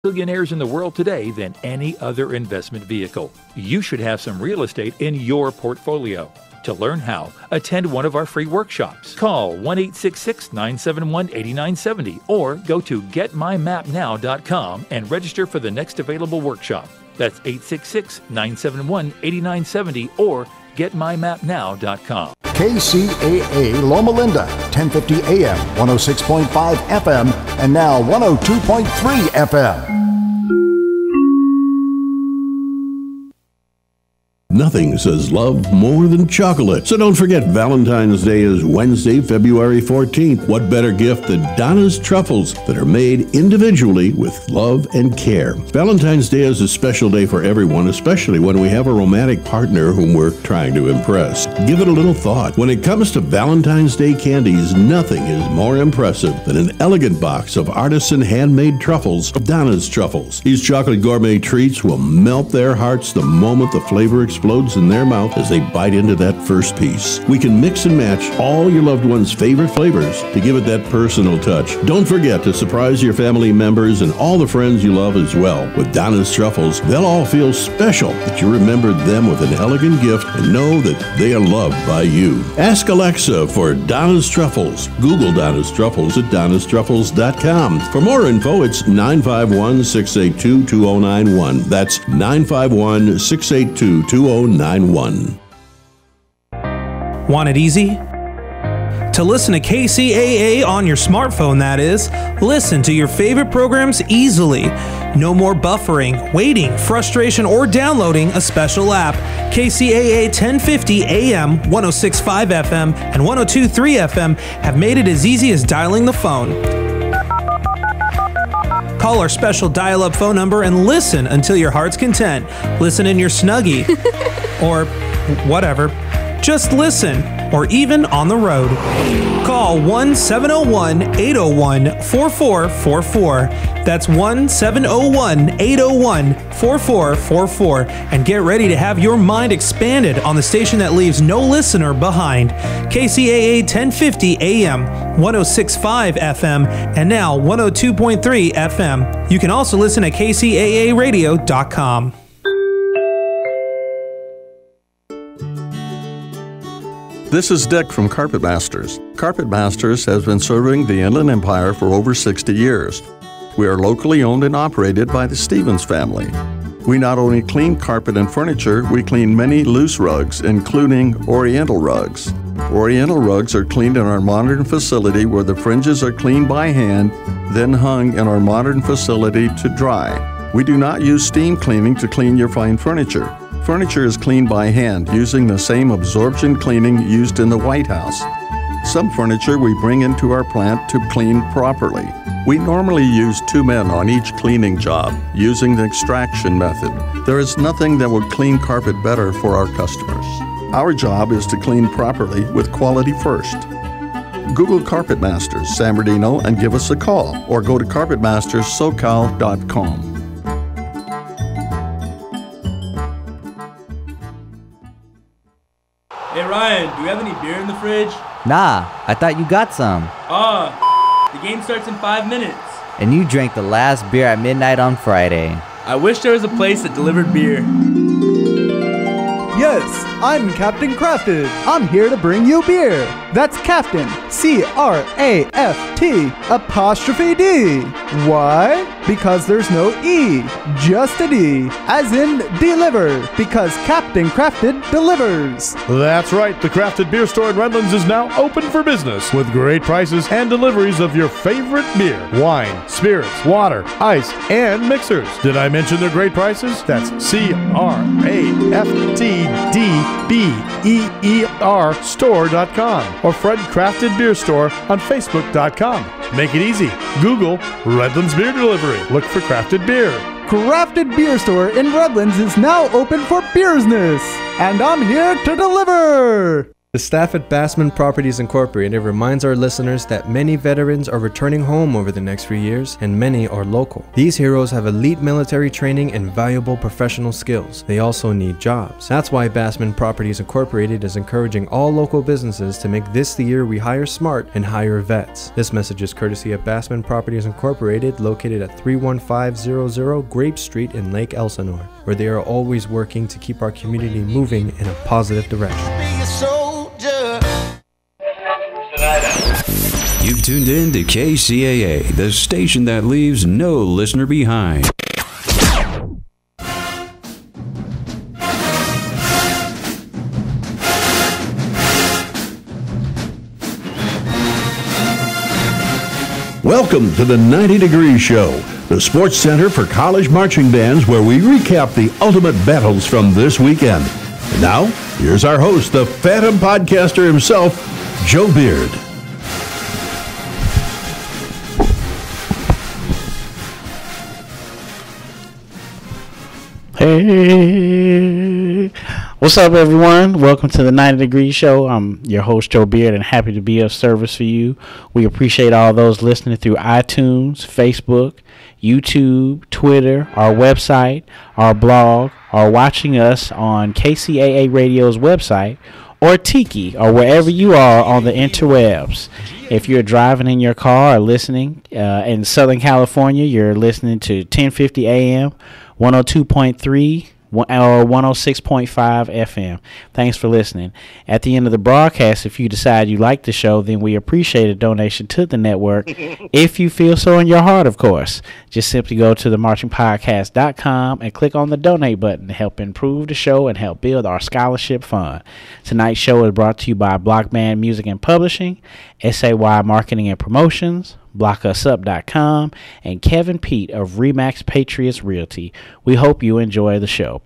billionaires in the world today than any other investment vehicle. You should have some real estate in your portfolio. To learn how, attend one of our free workshops. Call 1-866-971-8970 or go to getmymapnow.com and register for the next available workshop. That's 866-971-8970 or getmymapnow.com. KCAA Loma Linda, 1050 AM, 106.5 FM, and now 102.3 FM. Nothing says love more than chocolate. So don't forget, Valentine's Day is Wednesday, February 14th. What better gift than Donna's Truffles that are made individually with love and care. Valentine's Day is a special day for everyone, especially when we have a romantic partner whom we're trying to impress. Give it a little thought. When it comes to Valentine's Day candies, nothing is more impressive than an elegant box of artisan handmade truffles of Donna's Truffles. These chocolate gourmet treats will melt their hearts the moment the flavor explodes in their mouth as they bite into that first piece. We can mix and match all your loved one's favorite flavors to give it that personal touch. Don't forget to surprise your family members and all the friends you love as well. With Donna's Truffles, they'll all feel special that you remembered them with an elegant gift and know that they are loved by you. Ask Alexa for Donna's Truffles. Google Donna's Truffles at donnastruffles.com. For more info, it's 951-682-2091. That's 951-682-2091. Want it easy? To listen to KCAA on your smartphone, that is, listen to your favorite programs easily. No more buffering, waiting, frustration, or downloading a special app. KCAA 1050 AM, 106.5 FM, and 102.3 FM have made it as easy as dialing the phone. Call our special dial-up phone number and listen until your heart's content. Listen in your Snuggie. Or whatever. Just listen. Or even on the road. Call 1-701-801-4444. That's 1-701-801-4444. And get ready to have your mind expanded on the station that leaves no listener behind. KCAA 1050 AM, 106.5 FM, and now 102.3 FM. You can also listen at kcaaradio.com. This is Dick from Carpet Masters. Carpet Masters has been serving the Inland Empire for over 60 years. We are locally owned and operated by the Stevens family. We not only clean carpet and furniture, we clean many loose rugs, including Oriental rugs. Oriental rugs are cleaned in our modern facility where the fringes are cleaned by hand, then hung in our modern facility to dry. We do not use steam cleaning to clean your fine furniture. Furniture is cleaned by hand using the same absorption cleaning used in the White House. Some furniture we bring into our plant to clean properly. We normally use 2 men on each cleaning job using the extraction method. There is nothing that would clean carpet better for our customers. Our job is to clean properly with quality first. Google Carpet Masters San Bernardino and give us a call, or go to carpetmasterssocal.com. Hey Ryan, do we have any beer in the fridge? Nah, I thought you got some. The game starts in 5 minutes. And you drank the last beer at midnight on Friday. I wish there was a place that delivered beer. Yes, I'm Captain Crafted. I'm here to bring you beer. That's Captain, C-R-A-F-T''D. Why? Because there's no E, just a D, as in deliver, because Captain Crafted delivers. That's right, the Crafted Beer Store in Redlands is now open for business with great prices and deliveries of your favorite beer, wine, spirits, water, ice, and mixers. Did I mention their great prices? That's CRAFTDBEER store.com or Fred Crafted Beer Store on Facebook.com. Make it easy. Google Redlands Beer Delivery. Look for Crafted Beer. Crafted Beer Store in Redlands is now open for business, and I'm here to deliver. The staff at Bassman Properties Incorporated reminds our listeners that many veterans are returning home over the next few years, and many are local. These heroes have elite military training and valuable professional skills. They also need jobs. That's why Bassman Properties Incorporated is encouraging all local businesses to make this the year we hire smart and hire vets. This message is courtesy of Bassman Properties Incorporated, located at 31500 Grape Street in Lake Elsinore, where they are always working to keep our community moving in a positive direction. You've tuned in to KCAA, the station that leaves no listener behind. Welcome to the 90 Degree Show, the sports center for college marching bands, where we recap the ultimate battles from this weekend. And now, here's our host, the Phantom Podcaster himself, Joe Beard. Hey, what's up, everyone? Welcome to the 90 Degree Show. I'm your host, Joe Beard, and happy to be of service for you. We appreciate all those listening through iTunes, Facebook, YouTube, Twitter, our website, our blog, or watching us on KCAA Radio's website, or Tiki, or wherever you are on the interwebs. If you're driving in your car or listening in Southern California, you're listening to 1050 AM, 102.3 or 106.5 FM. Thanks for listening. At the end of the broadcast, if you decide you like the show, then we appreciate a donation to the network. If you feel so in your heart, of course. Just simply go to themarchingpodcast.com and click on the donate button to help improve the show and help build our scholarship fund. Tonight's show is brought to you by Block Band Music and Publishing, SAY Marketing and Promotions, blockusup.com, and Kevin Pete of Remax Patriots Realty. We hope you enjoy the show.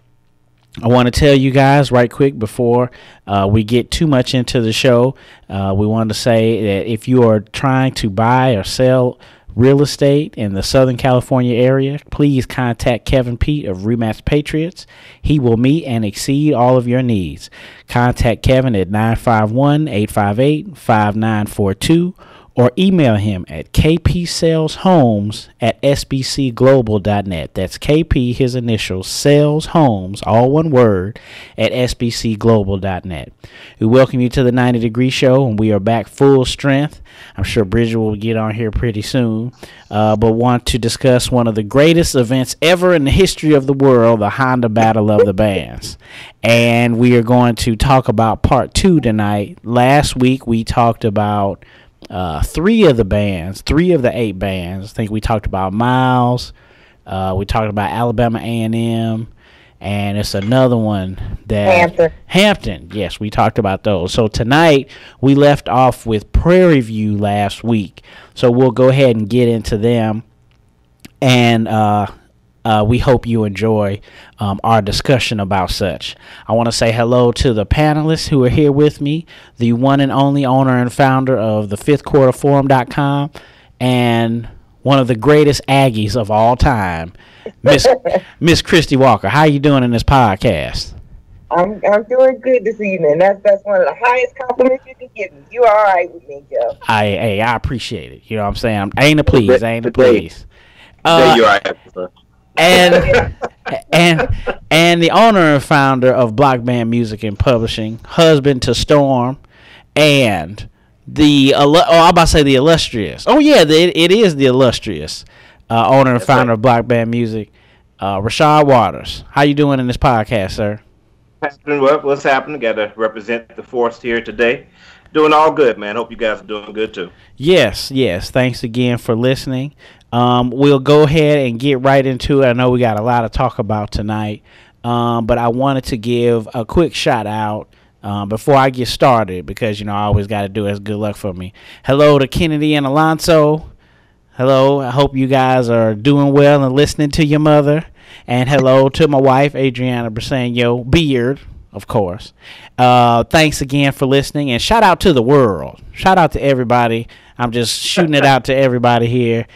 I want to tell you guys right quick before we get too much into the show, we want to say that if you are trying to buy or sell real estate in the Southern California area, please contact Kevin Pete of Remax Patriots. He will meet and exceed all of your needs. Contact Kevin at 951-858-5942. or email him at kpsaleshomes@sbcglobal.net. That's KP, his initials, Sales Homes, all one word, at sbcglobal.net. We welcome you to the 90 Degree Show, and we are back full strength. I'm sure Bridget will get on here pretty soon, but want to discuss one of the greatest events ever in the history of the world, the Honda Battle of the Bands. And we are going to talk about part 2 tonight. Last week we talked about 3 of the 8 bands. I think we talked about Miles, we talked about Alabama A&M, and it's another one that Hampton. Yes, we talked about those. So tonight we left off with Prairie View last week, so we'll go ahead and get into them, and we hope you enjoy our discussion about such. I want to say hello to the panelists who are here with me, the one and only owner and founder of the FifthQuarterForum.com, and one of the greatest Aggies of all time, Miss Christy Walker. How you doing in this podcast? I'm doing good this evening. That's one of the highest compliments you can give me. You all right with me, Joe? I appreciate it. You know what I'm saying? Ain't a please. There you are. And the owner and founder of Block Band Music and Publishing, husband to Storm, and the illustrious. Oh yeah, it is the illustrious owner and founder of Block Band Music, Rashad Waters. How you doing in this podcast, sir? What's happening? Got to represent the force here today. Doing all good, man. Hope you guys are doing good too. Yes. Thanks again for listening. We'll go ahead and get right into it. I know we got a lot to talk about tonight, but I wanted to give a quick shout out before I get started, because I always got to do it. It's good luck for me. Hello to Kennedy and Alonso. Hello. I hope you guys are doing well and listening to your mother. And hello to my wife, Adriana Briseño Beard, of course. Thanks again for listening, and shout out to the world. Shout out to everybody. I'm just shooting it out to everybody here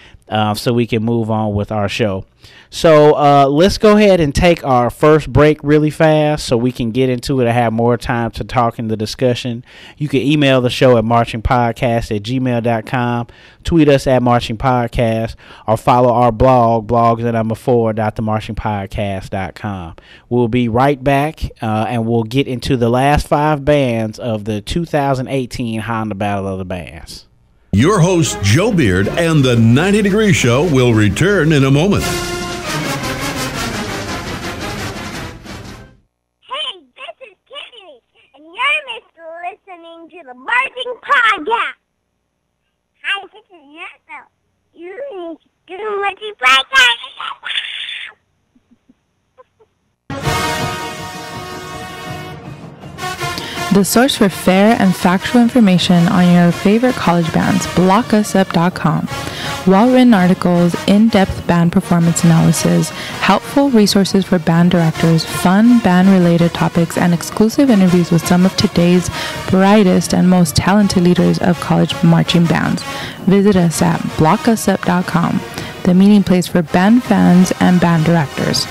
so we can move on with our show. So let's go ahead and take our first break really fast so we can get into it and have more time to talk in the discussion. You can email the show at marchingpodcast@gmail.com, tweet us at marchingpodcast, or follow our blog, blogs.4.themarchingpodcast.com. We'll be right back, and we'll get into the last 5 bands of the 2018 Honda Battle of the Bands. Your host, Joe Beard, and the 90 Degree Show will return in a moment. To the Marching Podcast. Hi, this is Yoko. You need to do Marching Podcast. The source for fair and factual information on your favorite college bands, blockusup.com. Well-written articles, in-depth band performance analysis, helpful resources for band directors, fun band-related topics, and exclusive interviews with some of today's brightest and most talented leaders of college marching bands. Visit us at blockusup.com, the meeting place for band fans and band directors.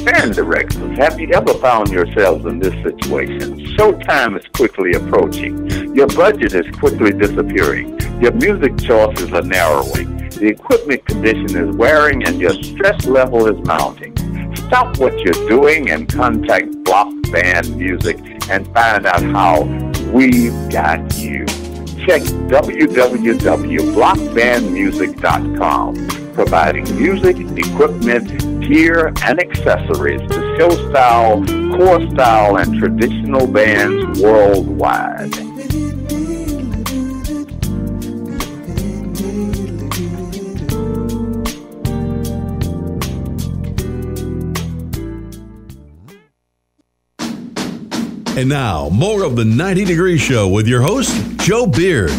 Band directors, have you ever found yourselves in this situation? Showtime is quickly approaching. Your budget is quickly disappearing. Your music choices are narrowing. The equipment condition is wearing and your stress level is mounting. Stop what you're doing and contact Block Band Music and find out how we've got you. Check www.blockbandmusic.com, providing music, equipment, gear, and accessories to show style, core style, and traditional bands worldwide. And now, more of the 90 Degree Show with your host, Joe Beard.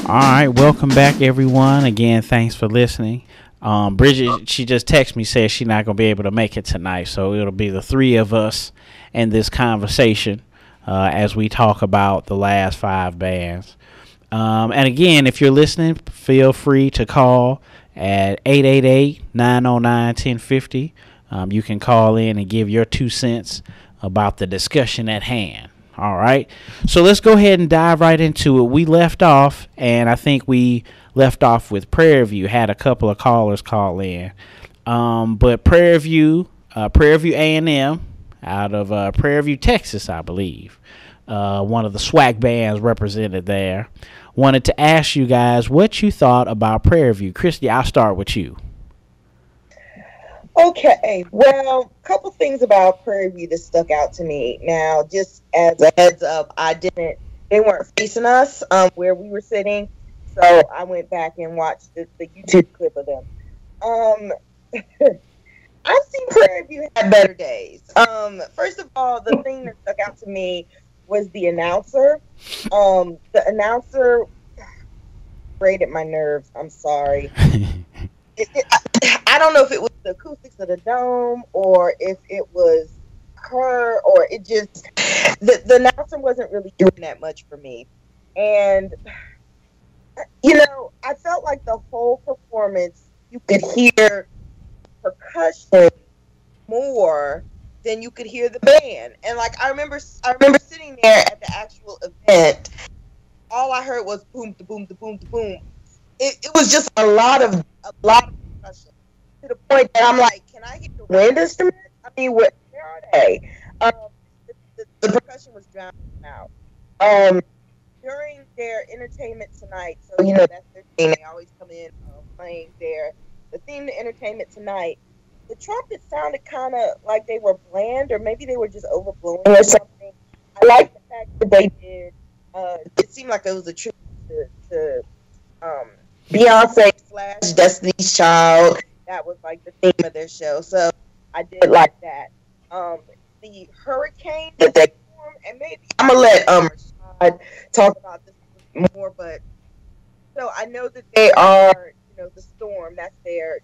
All right, welcome back, everyone. Again, thanks for listening. Bridget, she just texted me, says she's not going to be able to make it tonight, so it'll be the 3 of us in this conversation as we talk about the last 5 bands. And again, if you're listening, feel free to call at 888-909-1050. You can call in and give your 2 cents about the discussion at hand. All right. So let's go ahead and dive right into it. We left off, and I think we left off with Prairie View. Had a couple of callers call in. But Prairie View A&M out of Prairie View, Texas, I believe. One of the SWAC bands represented there. Wanted to ask you guys what you thought about Prairie View. Christy, I'll start with you. Okay, well, a couple things about Prairie View that stuck out to me. Now, just as a heads up, they weren't facing us where we were sitting, so I went back and watched the YouTube clip of them. I've seen Prairie View have better days. First of all, the thing that stuck out to me was the announcer. The announcer grated my nerves. I'm sorry. I don't know if it was the acoustics of the dome or if it was her or it just the announcer wasn't really doing that much for me. And I felt like the whole performance you could hear percussion more than you could hear the band. And like I remember sitting there at the actual event, all I heard was boom, da boom, da boom, da boom. It was just a lot of percussion to the point that I'm like, can I hear the wind instrument? I mean, where are they? The percussion was drowning out. During their entertainment tonight, so that's their thing. They always come in playing the theme to entertainment tonight. The trumpets sounded kind of like they were bland, or maybe they were just overblowing or something. I like the fact that they did. It seemed like it was a tribute to Beyonce / Destiny's Child. That was like the theme of their show, so I did like that. The hurricane that they performed, and maybe I'm gonna let Rashad talk about this more, but so I know that they are the Storm. That's their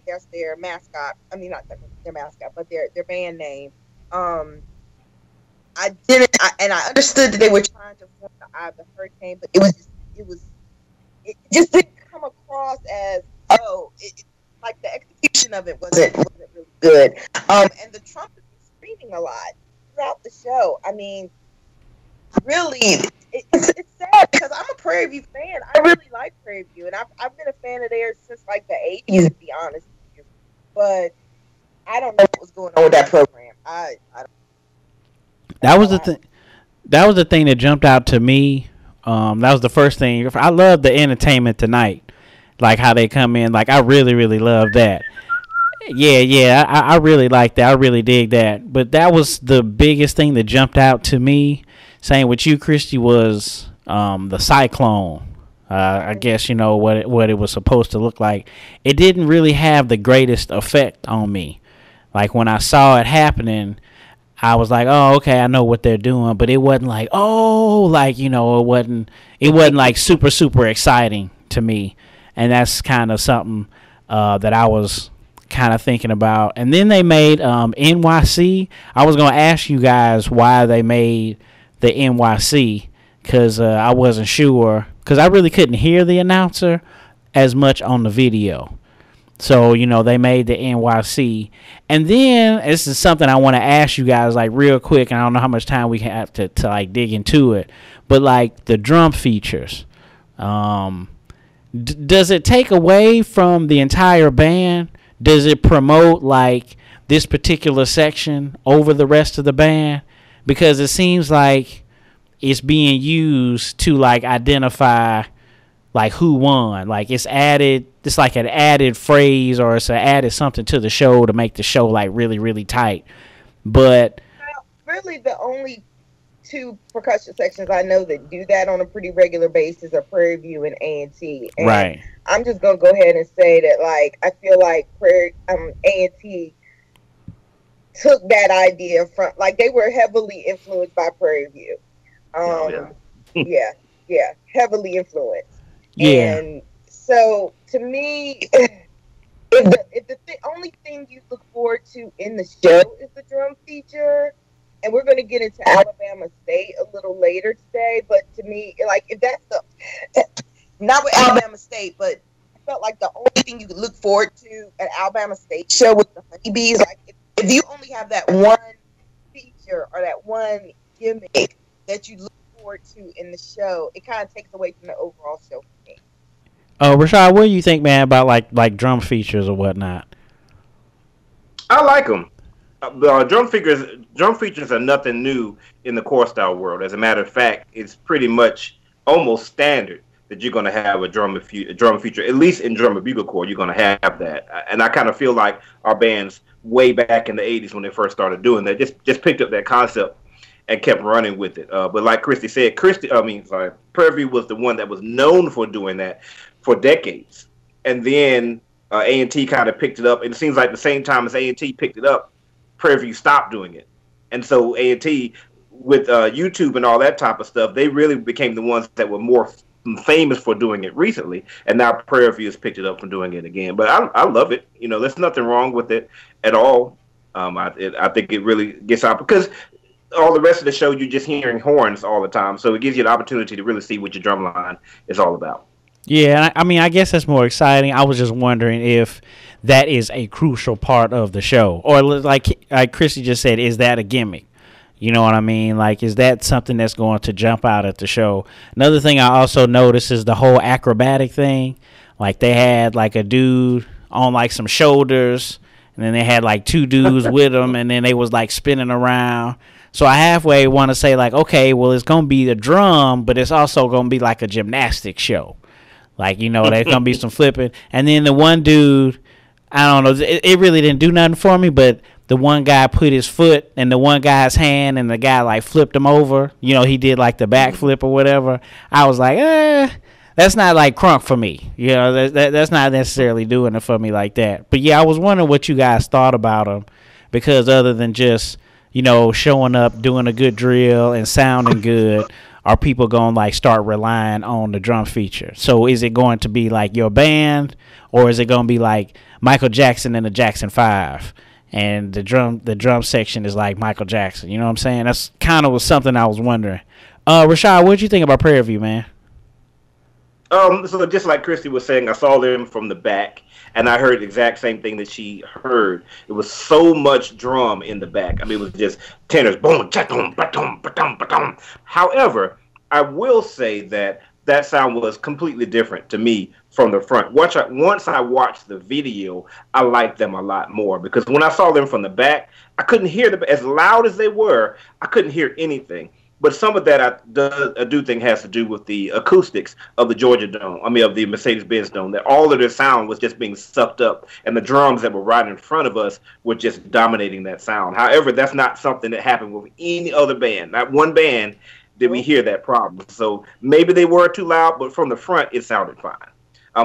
mascot. I mean, not their mascot, but their band name. I understood that they were trying to form the Eye of the Hurricane, but it just didn't come across as like the execution of it wasn't really good. And the trumpet was screaming a lot throughout the show. I mean, really, it's sad because I'm a Prairie View fan. I really like Prairie View, and I've been a fan of theirs since like the 80s, to be honest with you. But I don't know what was going on with that program. I don't. That was the thing. That was the thing that jumped out to me. That was the first thing. I love the Entertainment Tonight, like how they come in. Like I really, really love that. Yeah, I really like that. I really dig that. But that was the biggest thing that jumped out to me. Same with you, Christy, was the Cyclone. I guess you know what it was supposed to look like. It didn't really have the greatest effect on me. Like when I saw it happening, I was like, oh, okay, I know what they're doing, but it wasn't like, it wasn't like super, super exciting to me. And that's kind of something that I was kind of thinking about. And then they made NYC. I was going to ask you guys why they made the NYC, because I wasn't sure, because I really couldn't hear the announcer as much on the video. So, they made the NYC. And then, this is something I want to ask you guys, like, real quick, and I don't know how much time we have to like, dig into it. But, like, the drum features. Does it take away from the entire band? Does it promote, like, this particular section over the rest of the band? Because it seems like it's being used to, like, identify, like, who won. Like, it's like an added phrase, or it's an added something to the show to make the show, like, really, really tight. But really the only two percussion sections I know that do that on a pretty regular basis are Prairie View and A&T. And right. I'm just going to go ahead and say that, like, I feel like A&T took that idea from, like, they were heavily influenced by Prairie View. Yeah, heavily influenced. Yeah. And so, to me, if the only thing you look forward to in the show is the drum feature, and we're going to get into Alabama State a little later today, but to me, like, if that's not with Alabama State, but I felt like the only thing you could look forward to at Alabama State show with the honeybees, like, if you only have that one feature or that one gimmick that you look forward to in the show, it kind of takes away from the overall show for me. Rashad, what do you think, man, about like drum features or whatnot? I like them. Drum features are nothing new in the core style world. As a matter of fact, it's pretty much almost standard that you're going to have a drum feature, at least in drum and bugle corps. You're going to have that, and I kind of feel like our bands way back in the 80s when they first started doing that just picked up that concept and kept running with it. But like Christy said, Prairie View was the one that was known for doing that for decades, and then A&T kind of picked it up, and it seems like the same time as A&T picked it up, Prairie View stopped doing it. And so A&T, with YouTube and all that type of stuff, they really became the ones that were more famous for doing it recently, and now Prairie View has picked it up from doing it again. But I love it. There's nothing wrong with it at all. I think it really gets out, because all the rest of the show you're just hearing horns all the time, so it gives you an opportunity to really see what your drum line is all about. Yeah, I mean, I guess that's more exciting. I was just wondering if that is a crucial part of the show, or like Chrissy just said, is that a gimmick? You know what I mean? Like, is that something that's going to jump out at the show? Another thing I also noticed is the whole acrobatic thing. Like, they had like a dude on like some shoulders, and then they had like two dudes with them, and then they was like spinning around. So I halfway want to say, like, okay, well, it's going to be the drum, but it's also going to be like a gymnastics show. Like, there's going to be some flipping. And then the one dude, I don't know, it really didn't do nothing for me, but the one guy put his foot in the one guy's hand, and the guy, like, flipped him over. He did, like, the backflip or whatever. I was like, that's not, like, crunk for me. That's not necessarily doing it for me like that. But, yeah, I was wondering what you guys thought about him, because other than just, showing up, doing a good drill, and sounding good, are people going to like start relying on the drum feature? So is it going to be like your band, or is it going to be like Michael Jackson and the Jackson 5, and the drum section is like Michael Jackson? You know what I'm saying? That's kind of something I was wondering. Rashad, what did you think about Prairie View, man? So just like Christy was saying, I saw them from the back, and I heard the exact same thing that she heard. It was so much drum in the back. I mean, it was just tenors, boom, cha-dum, ba-dum, ba-dum, ba-dum. However, I will say that sound was completely different to me from the front. Once I watched the video, I liked them a lot more, because when I saw them from the back, I couldn't hear them as loud as they were. I couldn't hear anything. But some of that I do think has to do with the acoustics of the Georgia Dome. I mean, of the Mercedes-Benz Dome. That all of their sound was just being sucked up, and the drums that were right in front of us were just dominating that sound. However, that's not something that happened with any other band. Not one band did we hear that problem. So maybe they were too loud, but from the front, it sounded fine.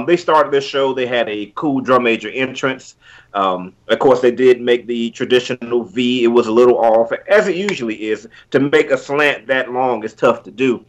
They started their show. They had a cool drum major entrance. Of course, they did make the traditional V. It was a little off, as it usually is. To make a slant that long is tough to do.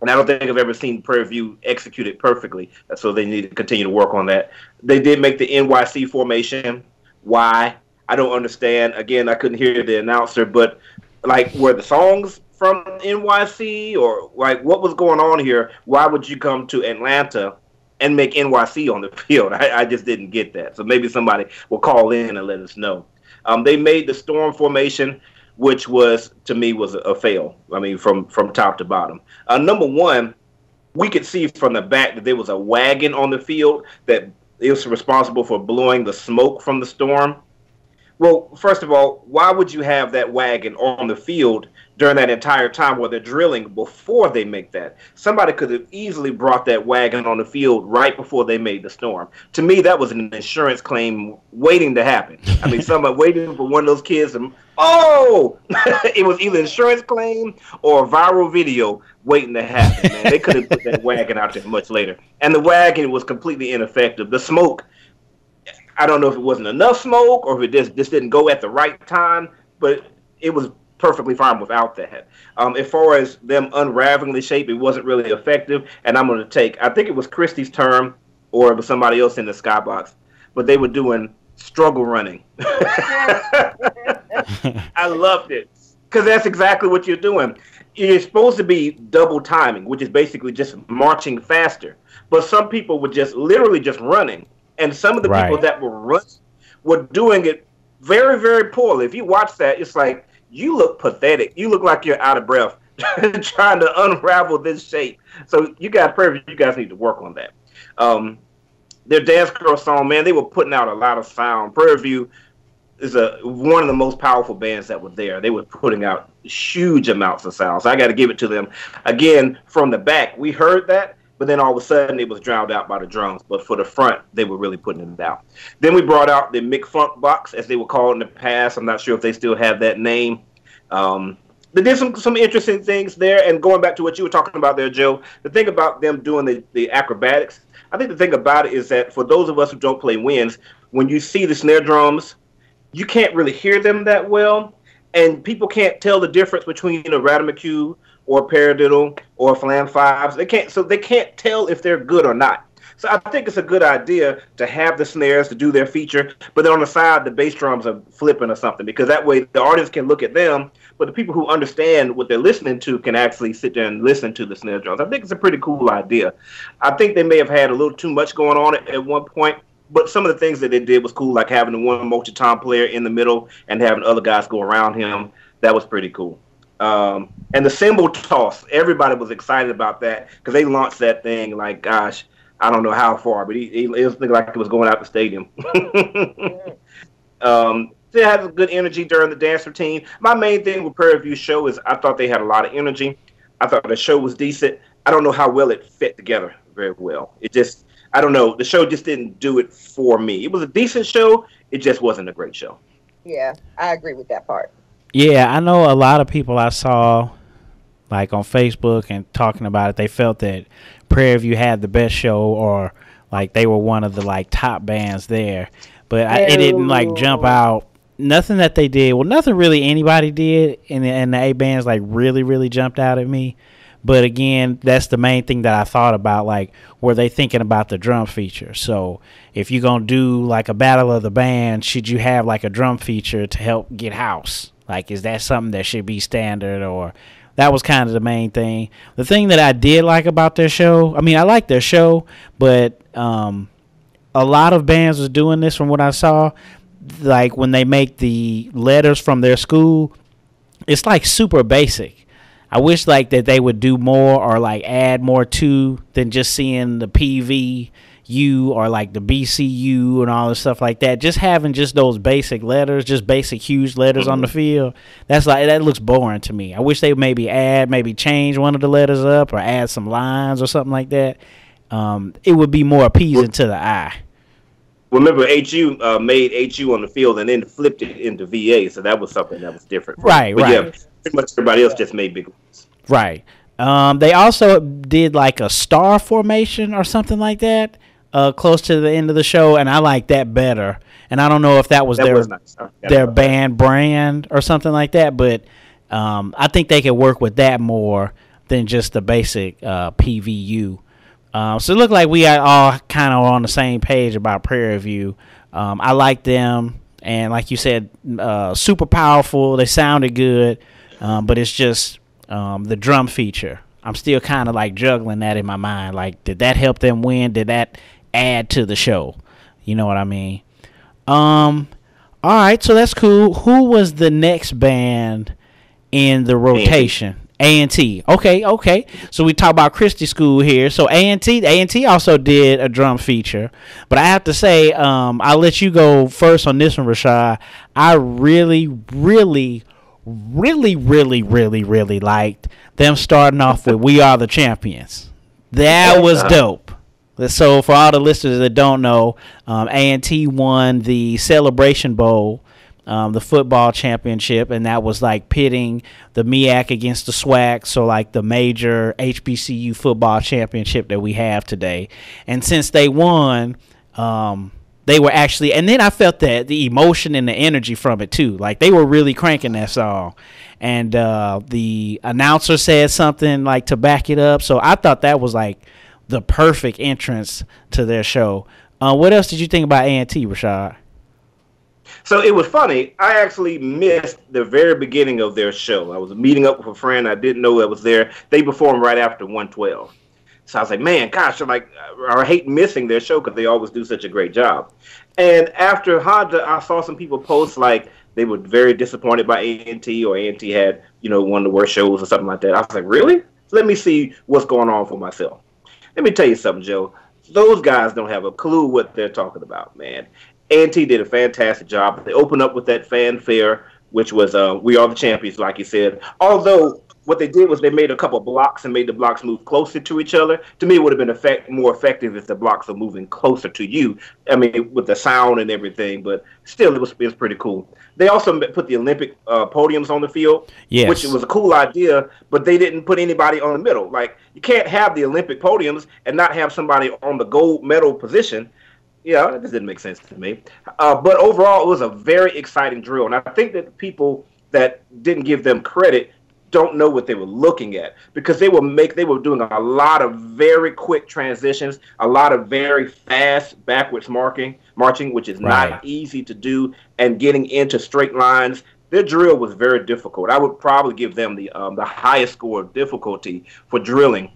And I don't think I've ever seen Prairie View execute it perfectly. So they need to continue to work on that. They did make the NYC formation. Why? I don't understand. Again, I couldn't hear the announcer, but like, were the songs from NYC, or like what was going on here? Why would you come to Atlanta and make NYC on the field? I just didn't get that. So maybe somebody will call in and let us know. They made the storm formation, which was, to me, was a fail. I mean, from top to bottom. Number one, we could see from the back that there was a wagon on the field that is responsible for blowing the smoke from the storm. Well, first of all, why would you have that wagon on the field during that entire time while they're drilling before they make that? Somebody could have easily brought that wagon on the field right before they made the storm. To me, that was an insurance claim waiting to happen. I mean, somebody waiting for one of those kids to, it was either insurance claim or a viral video waiting to happen, man. They could have put that wagon out there much later. And the wagon was completely ineffective. The smoke, I don't know if it wasn't enough smoke or if it just didn't go at the right time, but it was perfectly fine without that. As far as them unraveling the shape, it wasn't really effective. And I'm going to take, I think it was Christie's term, or it was somebody else in the skybox, but they were doing struggle running. I loved it, because that's exactly what you're doing. You're supposed to be double timing, which is basically just marching faster. But some people were just literally just running. And some of the people that were running were doing it very, very poorly. If you watch that, it's like, you look pathetic. You look like you're out of breath trying to unravel this shape. So you guys need to work on that. Their Dance Girl song, man, they were putting out a lot of sound. Prairie View is one of the most powerful bands that were there. They were putting out huge amounts of sound. So I got to give it to them. Again, from the back, we heard that, but then all of a sudden it was drowned out by the drums. But for the front, they were really putting it out. Then we brought out the McFunk Box, as they were called in the past. I'm not sure if they still have that name. They did some interesting things there. And going back to what you were talking about there, Joe, the thing about them doing the acrobatics, I think the thing about it is that for those of us who don't play winds, when you see the snare drums, you can't really hear them that well. And people can't tell the difference between a Ratamaku or a paradiddle or a flam fives. They can't tell if they're good or not. So I think it's a good idea to have the snares to do their feature, but then on the side the bass drums are flipping or something, because that way the audience can look at them, but the people who understand what they're listening to can actually sit there and listen to the snare drums. I think it's a pretty cool idea. I think they may have had a little too much going on at one point, but some of the things that they did was cool, like having the one multi-tom player in the middle and having other guys go around him. That was pretty cool. And the cymbal toss, everybody was excited about that, because they launched that thing like, gosh, I don't know how far, but it was like it was going out the stadium. They had a good energy during the dance routine. My main thing with Prairie View show is I thought they had a lot of energy. I thought the show was decent. I don't know how well it fit together very well. I don't know. The show just didn't do it for me. It was a decent show. It just wasn't a great show. Yeah, I agree with that part. Yeah, I know a lot of people I saw like on Facebook and talking about it, they felt that Prairie View had the best show, or like they were one of the like top bands there. But it didn't like jump out. Nothing that they did, well, nothing really anybody did in the A bands like really, really jumped out at me. But again, that's the main thing that I thought about. Like, were they thinking about the drum feature? So if you're going to do like a battle of the band, should you have like a drum feature to help get house? Like, is that something that should be standard? Or that was kind of the main thing. The thing that I did like about their show, I mean, I like their show, but a lot of bands was doing this from what I saw. Like when they make the letters from their school, it's like super basic. I wish like that they would do more or like add more to than just seeing the PVU or like the BCU and all the stuff like that. Just having just those basic letters, just basic huge letters on the field. That looks boring to me. I wish they would maybe change one of the letters up or add some lines or something like that. It would be more appeasing to the eye. Remember, HU made HU on the field and then flipped it into VA, so that was something that was different. Right. Yeah, pretty much everybody else just made big ones. Right. They also did like a star formation or something like that close to the end of the show, and I like that better. And I don't know if that was their band brand or something like that, but I think they could work with that more than just the basic PVU. So it looked like we are all kind of on the same page about Prairie View. I like them, and like you said, super powerful. They sounded good, but it's just the drum feature. I'm still kind of like juggling that in my mind. Like, did that help them win? Did that add to the show? You know what I mean? All right, so that's cool. Who was the next band in the rotation? A&T. Okay. So we talk about Christie School here. So A&T also did a drum feature. But I have to say, I'll let you go first on this one, Rashad. I really liked them starting off with We Are the Champions. That was dope. So for all the listeners that don't know, A&T won the Celebration Bowl, the football championship, and that was like pitting the MEAC against the SWAC, so like the major HBCU football championship that we have today. And since they won, they were actually, and then I felt that the emotion and the energy from it too. Like they were really cranking that song, and the announcer said something like to back it up. So I thought that was like the perfect entrance to their show. What else did you think about A&T, Rashad? So it was funny. I actually missed the very beginning of their show. I was meeting up with a friend. I didn't know that was there. They performed right after 112. So I was like, man, gosh, I hate missing their show because they always do such a great job. And after Honda, I saw some people post like they were very disappointed by A&T, or A&T had, one of the worst shows or something like that. I was like, really? Let me see what's going on for myself. Let me tell you something, Joe. Those guys don't have a clue what they're talking about, man. A&T did a fantastic job. They opened up with that fanfare, which was We Are the Champions, like you said. Although what they did was they made a couple of blocks and made the blocks move closer to each other. To me, it would have been more effective if the blocks were moving closer to you. I mean, with the sound and everything, but still, it was pretty cool. They also put the Olympic podiums on the field, yes, which was a cool idea, but they didn't put anybody on the middle. Like, you can't have the Olympic podiums and not have somebody on the gold medal position. Yeah, that just didn't make sense to me. But overall, it was a very exciting drill. And I think that the people that didn't give them credit don't know what they were looking at, because they were doing a lot of very quick transitions, a lot of very fast backwards marching, which is not easy to do, and getting into straight lines. Their drill was very difficult. I would probably give them the highest score of difficulty for drilling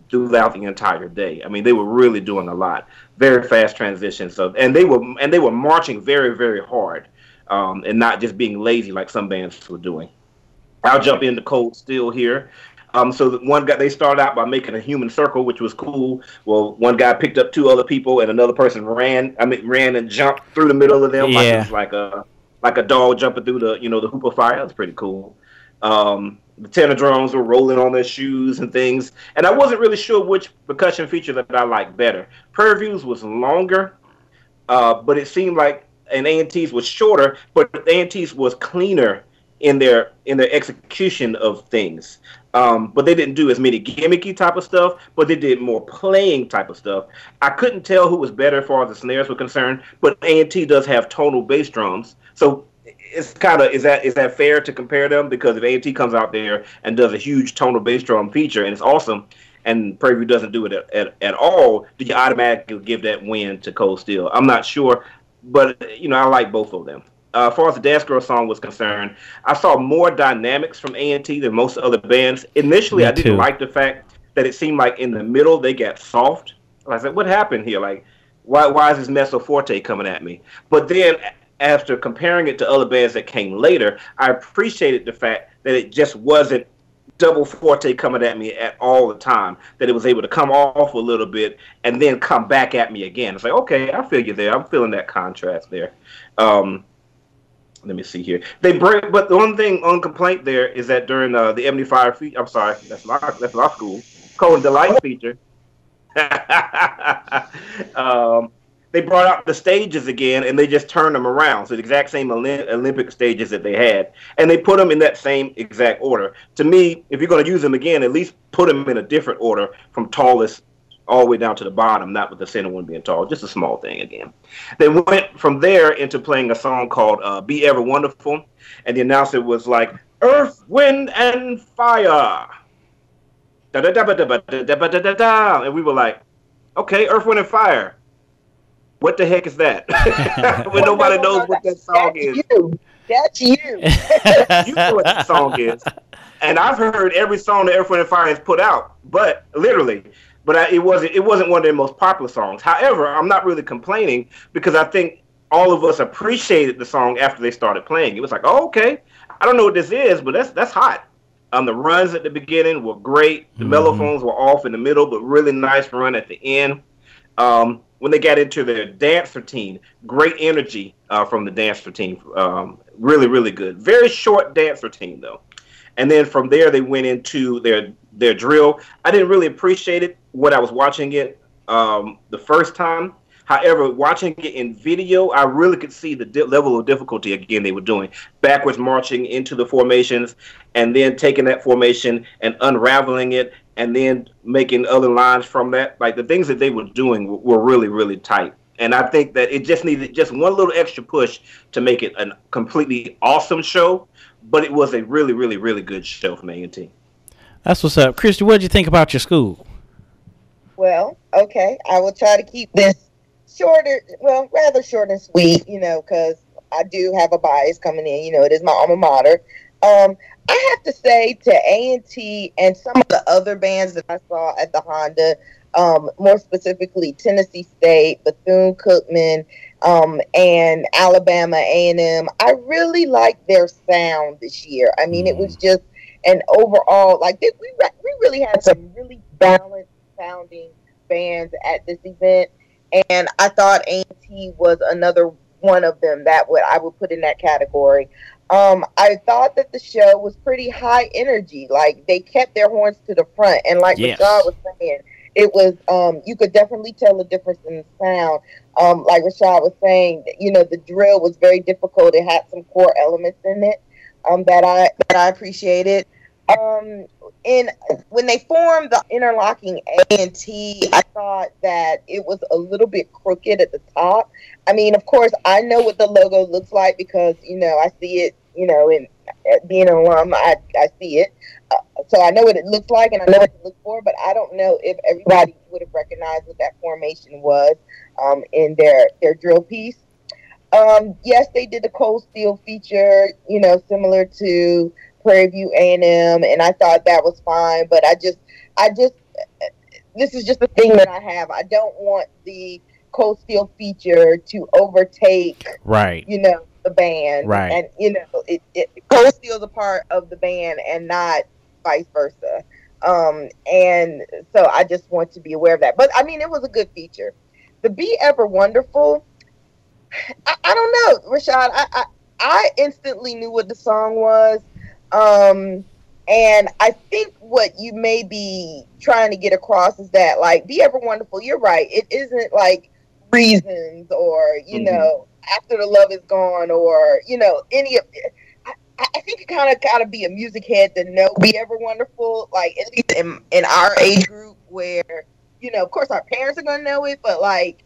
throughout the entire day. I mean, they were really doing a lot, very fast transitions. And they were marching very, very hard, and not just being lazy like some bands were doing. I'll jump into Cold Steel here. So one guy, they started out by making a human circle, which was cool. Well, one guy picked up two other people, and another person ran and jumped through the middle of them, like a dog jumping through the the hoop of fire. That was pretty cool. The tenor drums were rolling on their shoes and things, and I wasn't really sure which percussion feature that I liked better. Prairie View's was longer, but it seemed like A&T's was shorter, but A&T's was cleaner in their execution of things. But they didn't do as many gimmicky type of stuff, but they did more playing type of stuff. I couldn't tell who was better as far as the snares were concerned, but A&T does have tonal bass drums, so it's kind of is that fair to compare them? Because if A&T comes out there and does a huge tonal bass drum feature and it's awesome, and Prairie View doesn't do it at all, do you automatically give that win to Cold Steel? I'm not sure, but I like both of them. As far as the Dance Girl song was concerned, I saw more dynamics from A&T than most other bands. Initially, I didn't like the fact that it seemed like in the middle they got soft. I said, what happened here? Like, why is this Mezzo Forte coming at me? But then after comparing it to other bands that came later, I appreciated the fact that it just wasn't double forte coming at me at all the time, that it was able to come off a little bit and then come back at me again. It's like, okay, I feel you there. I'm feeling that contrast there. Let me see here. But the one thing on complaint there is that during the Ebony Fire feature, I'm sorry, that's law school, Cold and Delight feature, they brought out the stages again, and they just turned them around. So the exact same Olympic stages that they had, and they put them in that same exact order. To me, if you're going to use them again, at least put them in a different order from tallest all the way down to the bottom, not with the center one being tall. Just a small thing again. They went from there into playing a song called Be Ever Wonderful, and the announcer was like, Earth, Wind, and Fire. Da-da-da-ba-da-ba-da-ba-da-da-da. And we were like, okay, Earth, Wind, and Fire. What the heck is that? When nobody knows what that song is. That's you. You know what the song is. And I've heard every song that Earth, Wind, and Fire has put out, but literally. But it wasn't one of their most popular songs. However, I'm not really complaining because I think all of us appreciated the song after they started playing. It was like, oh, okay, I don't know what this is, but that's hot. The runs at the beginning were great. The mellophones were off in the middle, but really nice run at the end. When they got into their dance routine, great energy from the dance routine. Really, really good. Very short dance routine, though. And then from there, they went into their drill. I didn't really appreciate it when I was watching it the first time. However, watching it in video, I really could see the level of difficulty, again, they were doing. Backwards marching into the formations, and then taking that formation and unraveling it, and then making other lines from that. Like, the things that they were doing were really, really tight. And I think that it just needed just one little extra push to make it a completely awesome show. But it was a really, really, really good show from A&T. That's what's up. Christy, what did you think about your school? Well, okay. I will try to keep this rather short and sweet, because I do have a bias coming in. It is my alma mater. I have to say to A&T and some of the other bands that I saw at the Honda, more specifically Tennessee State, Bethune-Cookman, and Alabama A&M, I really liked their sound this year. I mean, it was just an overall, we really had some really balanced sounding bands at this event, and I thought A&T was another one of them that I would put in that category. I thought that the show was pretty high energy. Like, they kept their horns to the front, and like Rashad was saying, it was, you could definitely tell the difference in the sound. Like Rashad was saying, the drill was very difficult. It had some core elements in it that I appreciated. When they formed the interlocking A&T, I thought that it was a little bit crooked at the top. I mean, of course, I know what the logo looks like because, I see it, in being an alum, I see it. So I know what it looks like and I know what to look for, but I don't know if everybody would have recognized what that formation was in their drill piece. Yes, they did the Cold Steel feature, similar to Prairie View A&M, and I thought that was fine, but I just, this is just a thing that I have. I don't want the Cold Steel feature to overtake, the band. Right. And, Cold Steel's a part of the band and not vice versa. And so I just want to be aware of that. But, I mean, it was a good feature. The Be Ever Wonderful, I don't know, Rashad. I instantly knew what the song was. And I think what you may be trying to get across is that, like, Be Ever Wonderful, you're right. It isn't like Reasons or, After the Love Is Gone or, any of it. I think you kind of got to be a music head to know Be Ever Wonderful, like, at least in our age group where, of course our parents are going to know it, but, like,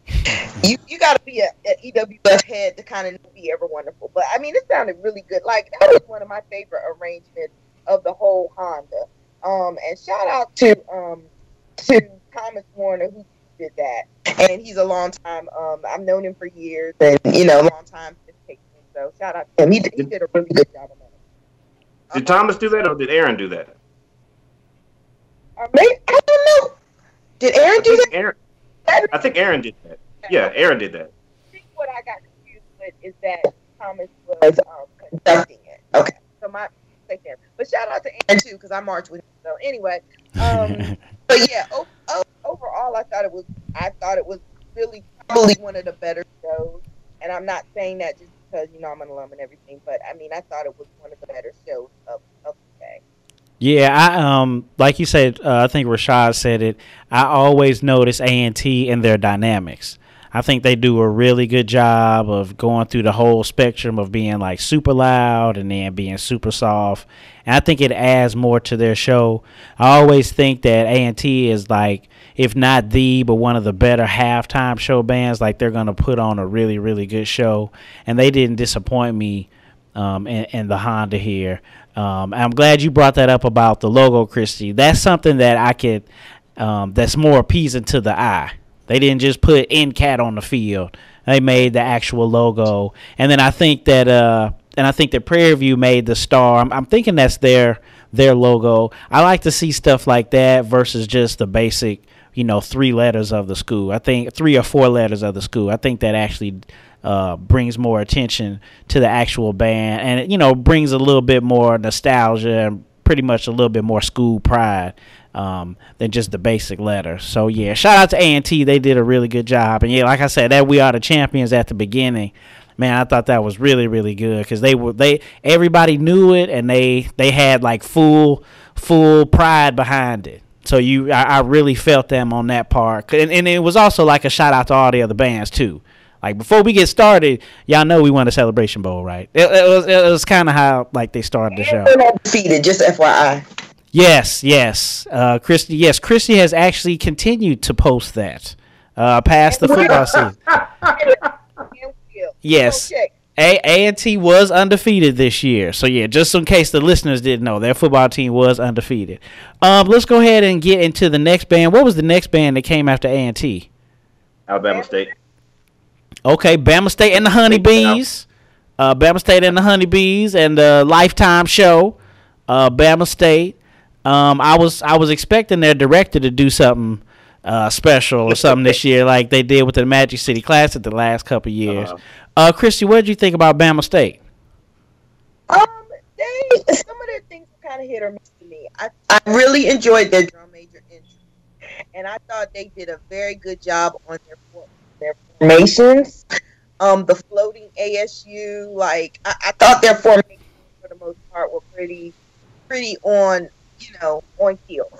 You got to be a EWF head to kind of be ever wonderful. But I mean, it sounded really good. Like that was one of my favorite arrangements of the whole Honda. And shout out to Thomas Warner who did that, and he's a long time. I've known him for years, and long time. So shout out to him. He did a really good job on that. Did Thomas do that, or did Aaron do that? Maybe, I don't know. Did Aaron do that? I think Aaron did that. Yeah, Aaron did that. I think what I got confused with is that Thomas was conducting it. Okay, so my mistake there. But shout out to Aaron too, because I marched with him. So anyway, but yeah, overall, I thought it was really probably one of the better shows. And I'm not saying that just because I'm an alum and everything, but I mean I thought it was one of the better shows of the day. Yeah, I like you said, I think Rashad said it. I always notice A&T and their dynamics. I think they do a really good job of going through the whole spectrum of being like super loud and then being super soft. And I think it adds more to their show. I always think that A&T is like, if not but one of the better halftime show bands. Like they're going to put on a really, really good show. And they didn't disappoint me in the Honda here. I'm glad you brought that up about the logo, Christy. That's something that I could, that's more appeasing to the eye. They didn't just put NCAT on the field. They made the actual logo. And then I think that Prairie View made the star. I'm thinking that's their logo. I like to see stuff like that versus just the basic, 3 letters of the school. I think 3 or 4 letters of the school. I think that actually brings more attention to the actual band, and it brings a little bit more nostalgia and pretty much a little bit more school pride than just the basic letter. So yeah, shout out to A&T. They did a really good job. And yeah, like I said, that We Are the Champions at the beginning, man, I thought that was really, really good because everybody knew it, and they had like full pride behind it. So I really felt them on that part, and it was also like a shout out to all the other bands too. Like before we get started, y'all know we won a Celebration Bowl, right? It was kind of how like they started the show. Undefeated, just FYI. Yes. Christy has actually continued to post that past the football season. Yes. A&T was undefeated this year. So, yeah, just in case the listeners didn't know, their football team was undefeated. Let's go ahead and get into the next band. What was the next band that came after A&T? Alabama State. Okay, Bama State and the Honeybees. Bama State and the Honeybees and the Lifetime show. Bama State. I was expecting their director to do something special or something this year like they did with the Magic City Classic the last couple of years. Christy, what did you think about Bama State? Some of their things were kind of hit or miss to me. I really enjoyed their drum major entry, and I thought they did a very good job on their formations. The floating ASU, like I thought their formations for the most part were pretty on on keel.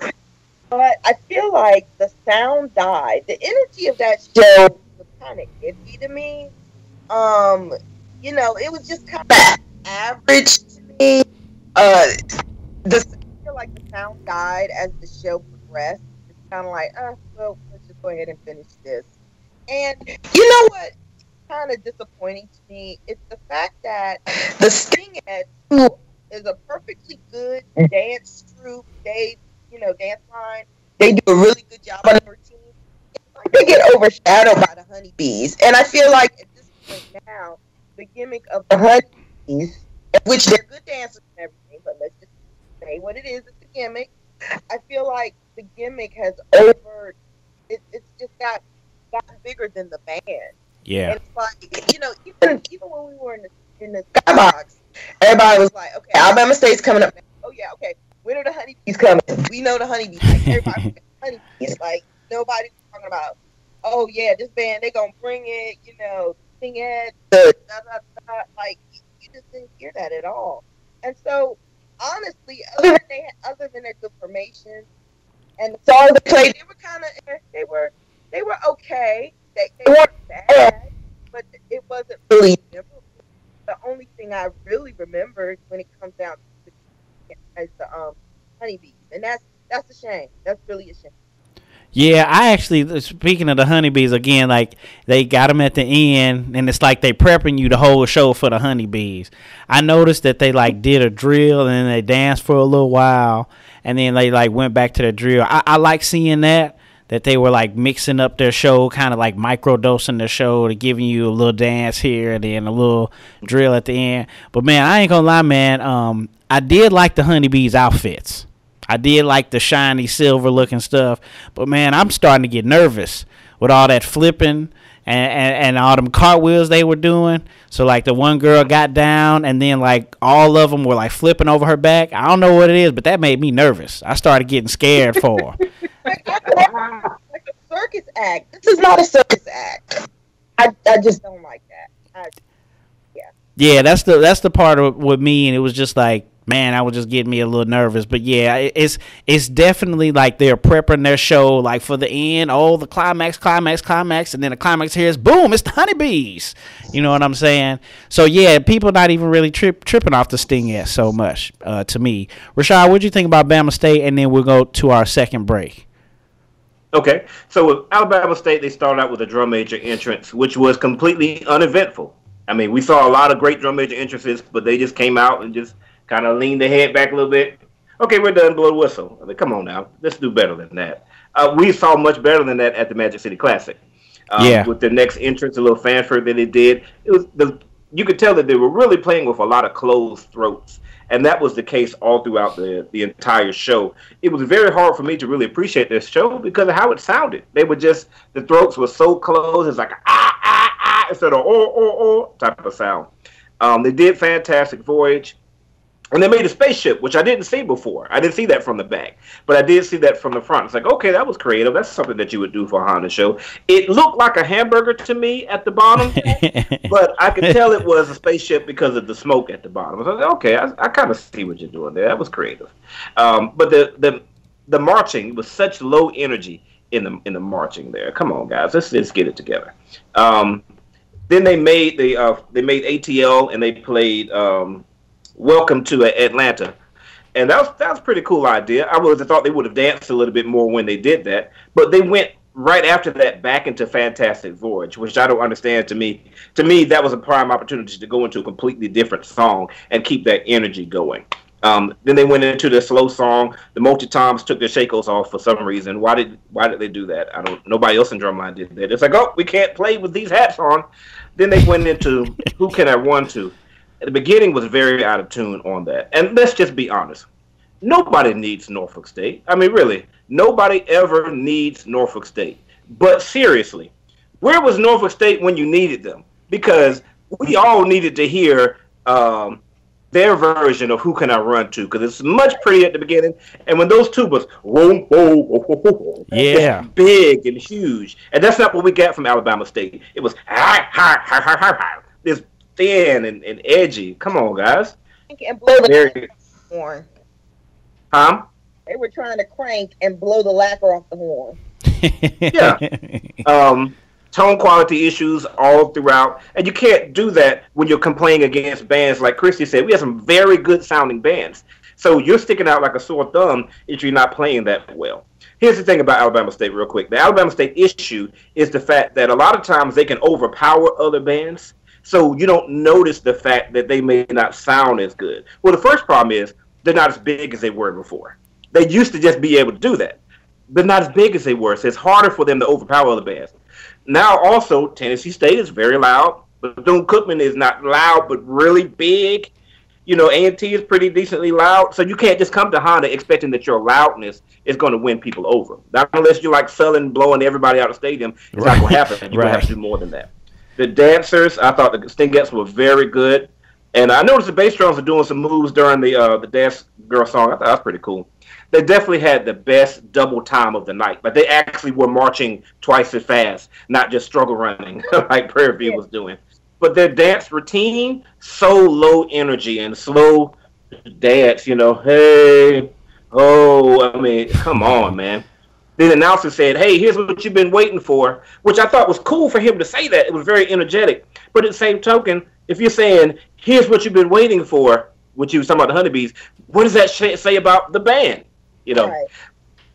But I feel like the sound died. The energy of that show was kind of iffy to me. It was just kind of average to me. I feel like the sound died as the show progressed. It's kind of like, well, let's just go ahead and finish this. And you know what? Kind of disappointing to me is the fact that the Stingeheads, who is a perfectly good dance troupe, dance line, they do a really good job on their team. It's like they get overshadowed by the Honeybees, and I feel like at this point now, the gimmick of the Honeybees, which they're good dancers and everything, but let's just say what it is, it's a gimmick. I feel like the gimmick has it's just got bigger than the band. Yeah. And it's like, even when we were in the skybox, everybody was like, okay, Alabama State's coming up. Oh yeah, okay. When are the Honeybees coming? We know the Honeybees. Like everybody was Honeybees. Like nobody's talking about, oh yeah, this band, they gonna bring it, sing it, like you just didn't hear that at all. And so honestly, other than their good formation and the songs they played, they were kind of they were okay. They weren't bad, but it wasn't really memorable. The only thing I really remembered when it comes down to is the Honeybees, and that's a shame. That's really a shame. Yeah, I actually, speaking of the honeybees again, like they got them at the end, and it's like they prepping you the whole show for the honeybees. I noticed that they like did a drill and then they danced for a little while, and then they like went back to the drill. I like seeing that they were like mixing up their show, kind of like microdosing the show to giving you a little dance here and then a little drill at the end. But man, I ain't gonna lie, man. I did like the honeybees outfits. I did like the shiny silver looking stuff, but man, I'm starting to get nervous with all that flipping and all them cartwheels they were doing. So like the one girl got down and then like all of them were like flipping over her back. I don't know what it is, but that made me nervous. I started getting scared for her. Like a circus act. This is not a circus act. I just don't like that. Yeah, that's the part with me, and it was just like, man, I was just getting me a little nervous. But yeah, it's definitely like they're prepping their show like for the end. Oh, the climax, and then the climax here is boom, it's the honeybees. You know what I'm saying? So yeah, people not even really tripping off the Stingette so much to me. Rashad, what'd you think about Bama State? And then we'll go to our second break. Okay, so with Alabama State, they started out with a drum major entrance, which was completely uneventful. I mean, we saw a lot of great drum major entrances, but they just came out and just kind of leaned their head back a little bit. Okay, we're done. Blow the whistle. I mean, come on now. Let's do better than that. We saw much better than that at the Magic City Classic. With the next entrance, a little fanfare that they did. You could tell that they were really playing with a lot of closed throats. And that was the case all throughout the entire show. It was very hard for me to really appreciate this show because of how it sounded. They were just, the throats were so closed. It's like, instead of type of sound. They did Fantastic Voyage. And they made a spaceship, which I didn't see before. I didn't see that from the back. But I did see that from the front. It's like, okay, that was creative. That's something that you would do for a Honda show. It looked like a hamburger to me at the bottom. But I could tell it was a spaceship because of the smoke at the bottom. So I was like, okay, I kind of see what you're doing there. That was creative. But the marching was such low energy in the marching there. Come on, guys. Let's get it together. Then they made ATL and they played Welcome to Atlanta, and that was a pretty cool idea. I would have thought they would have danced a little bit more when they did that, but they went right after that back into Fantastic Voyage, which I don't understand. To me, that was a prime opportunity to go into a completely different song and keep that energy going. Then they went into the slow song. The multi-toms took their shakos off for some reason. Why did they do that? Nobody else in Drumline did that. It's like, oh, we can't play with these hats on. Then they went into Who Can I Run To? The beginning was very out of tune on that. And let's just be honest. Nobody needs Norfolk State. I mean, really, nobody ever needs Norfolk State. But seriously, where was Norfolk State when you needed them? Because we all needed to hear their version of Who Can I Run To? Because it's much prettier at the beginning. And when those tubas, yeah, big and huge. And that's not what we got from Alabama State. It was this thin and edgy. Come on, guys. And blow the horn. Huh? They were trying to crank and blow the lacquer off the horn. Yeah. Tone quality issues all throughout. And you can't do that when you're complaining against bands like Christy said. We have some very good sounding bands. So you're sticking out like a sore thumb if you're not playing that well. Here's the thing about Alabama State real quick. The Alabama State issue is the fact that a lot of times they can overpower other bands. So you don't notice the fact that they may not sound as good. Well, the first problem is they're not as big as they were before. They used to just be able to do that. They're not as big as they were, so it's harder for them to overpower other bands. Now, also, Tennessee State is very loud. Bethune-Cookman is not loud, but really big. You know, A&T is pretty decently loud. So you can't just come to Honda expecting that your loudness is going to win people over. Not unless you like selling, blowing everybody out of the stadium. It's not going to happen. You're going to have to do more than that. The dancers, I thought the Stingettes were very good. And I noticed the bass drums were doing some moves during the Dance Girl song. I thought that was pretty cool. They definitely had the best double time of the night. But they actually were marching twice as fast, not just struggle running like Prairie View was doing. But their dance routine, so low energy and slow dance, you know. Hey, oh, I mean, come on, man. The announcer said, hey, here's what you've been waiting for, which I thought was cool for him to say that. It was very energetic. But at the same token, if you're saying, here's what you've been waiting for, which you was talking about the Honeybees, what does that say about the band? You know. Right.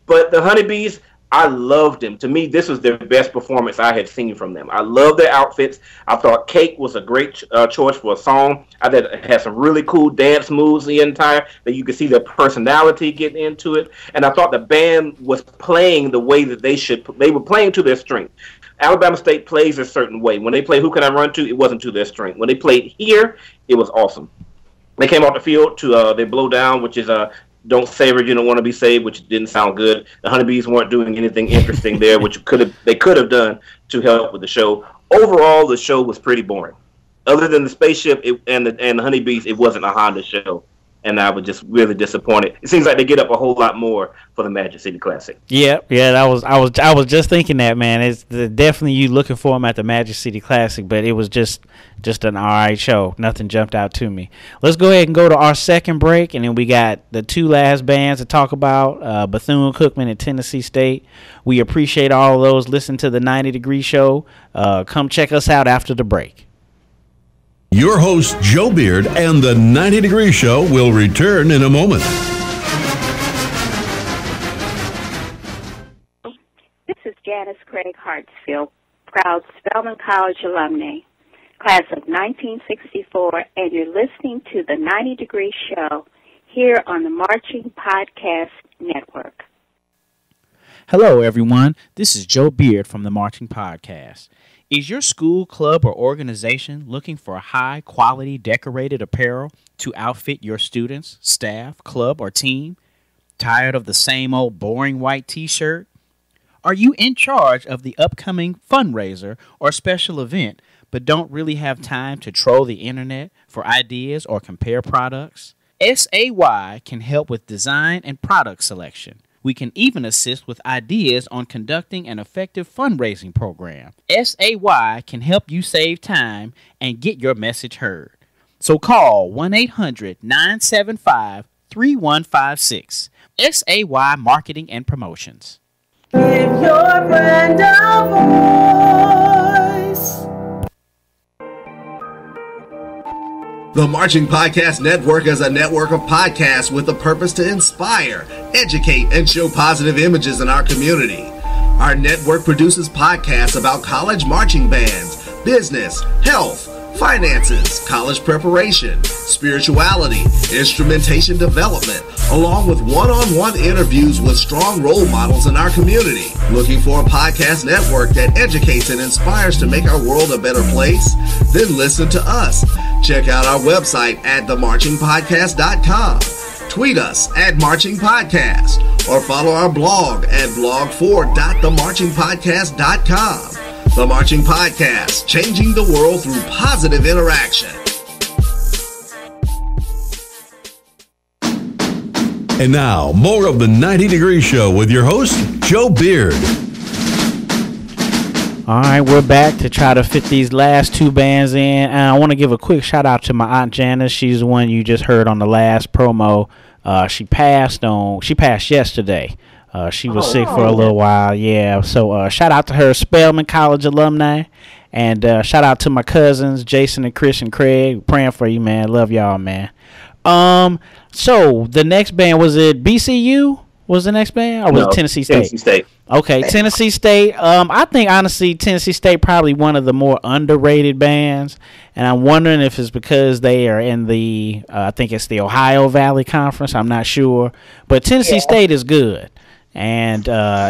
But the Honeybees, I loved them. To me, this was their best performance I had seen from them. I love their outfits. I thought Cake was a great choice for a song. I thought it had some really cool dance moves the entire, that you could see their personality getting into it. And I thought the band was playing the way that they were playing to their strength. Alabama State plays a certain way. When they play Who Can I Run To, it wasn't to their strength. When they played Here, it was awesome. They came off the field to They Blow Down, which is Don't Save Her, You Don't Want to Be Saved, which didn't sound good. The Honeybees weren't doing anything interesting there, which they could have done to help with the show. Overall, the show was pretty boring. Other than the spaceship and the Honeybees, it wasn't a Honda show. And I was just really disappointed. It seems like they get up a whole lot more for the Magic City Classic. Yeah. I was just thinking that, man. It's definitely you looking for them at the Magic City Classic, but it was just an all right show. Nothing jumped out to me. Let's go ahead and go to our second break, and then we got the two last bands to talk about: Bethune-Cookman and Tennessee State. We appreciate all of those. Listen to the 90 Degree Show. Come check us out after the break. Your host, Joe Beard, and the 90 Degree Show will return in a moment. This is Janice Craig Hartsfield, proud Spelman College alumni, class of 1964, and you're listening to the 90 Degree Show here on the Marching Podcast Network. Hello, everyone. This is Joe Beard from the Marching Podcast. Is your school, club, or organization looking for high-quality decorated apparel to outfit your students, staff, club, or team? Tired of the same old boring white t-shirt? Are you in charge of the upcoming fundraiser or special event but don't really have time to troll the internet for ideas or compare products? SAY can help with design and product selection. We can even assist with ideas on conducting an effective fundraising program. SAY can help you save time and get your message heard. So call 1-800-975-3156. SAY Marketing and Promotions. Give your brand a voice. The Marching Podcast Network is a network of podcasts with the purpose to inspire, educate, and show positive images in our community. Our network produces podcasts about college marching bands, business, health, finances, college preparation, spirituality, instrumentation development, along with one-on-one interviews with strong role models in our community. Looking for a podcast network that educates and inspires to make our world a better place? Then listen to us. Check out our website at themarchingpodcast.com. Tweet us at Marching Podcast or follow our blog at blog4.themarchingpodcast.com. The Marching Podcast, changing the world through positive interaction. And now, more of the 90 Degree Show with your host, Joe Beard. All right, we're back to try to fit these last two bands in. And I want to give a quick shout out to my Aunt Janice. She's the one you just heard on the last promo. She passed yesterday. She was sick for a little while. Yeah, so shout out to her, Spelman College alumni. And shout out to my cousins, Jason and Chris and Craig. We're praying for you, man. Love y'all, man. So the next band, was it BCU? Was the next band? Or was it Tennessee State? Tennessee State. Okay, Tennessee State. I think, honestly, Tennessee State probably one of the more underrated bands. And I'm wondering if it's because they are in the, I think it's the Ohio Valley Conference. I'm not sure. But Tennessee State is good. And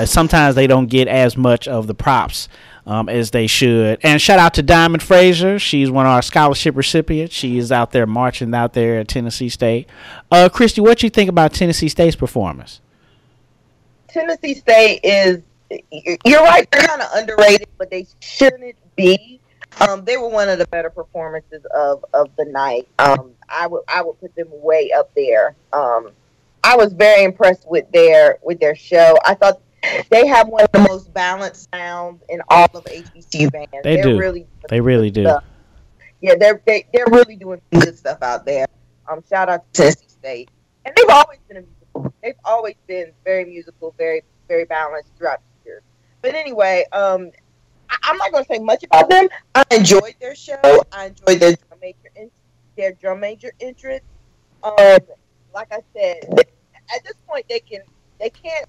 sometimes they don't get as much of the props as they should. And shout out to Diamond Fraser. She's one of our scholarship recipients. She is out there marching out there at Tennessee State. Christy, what you think about Tennessee State's performance? Tennessee State is, you're right, they're kind of underrated, but they shouldn't be. They were one of the better performances of the night. I would put them way up there. I was very impressed with their show. I thought they have one of the most balanced sounds in all of HBCU bands. They really do. Yeah, they're really doing some good stuff out there. Shout out to Tennessee State, and they've always been a musical. They've always been very musical, very very balanced throughout the years. But anyway, I'm not going to say much about them. I enjoyed their show. I enjoyed their drum major entrance. Like I said, at this point they can't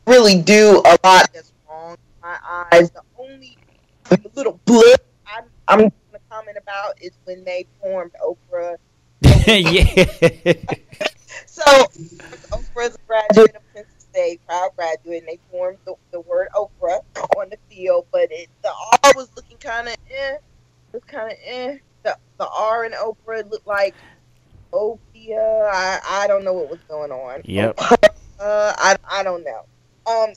really do a lot that's strong in my eyes. The only little blip I'm going to comment about is when they formed Oprah. Yeah. So Oprah's a graduate of Penn State, proud graduate, and they formed the word Oprah on the field, but the R was looking kind of eh. It was kind of eh. The R in Oprah looked like Oprah. I don't know what was going on. Yep. I don't know.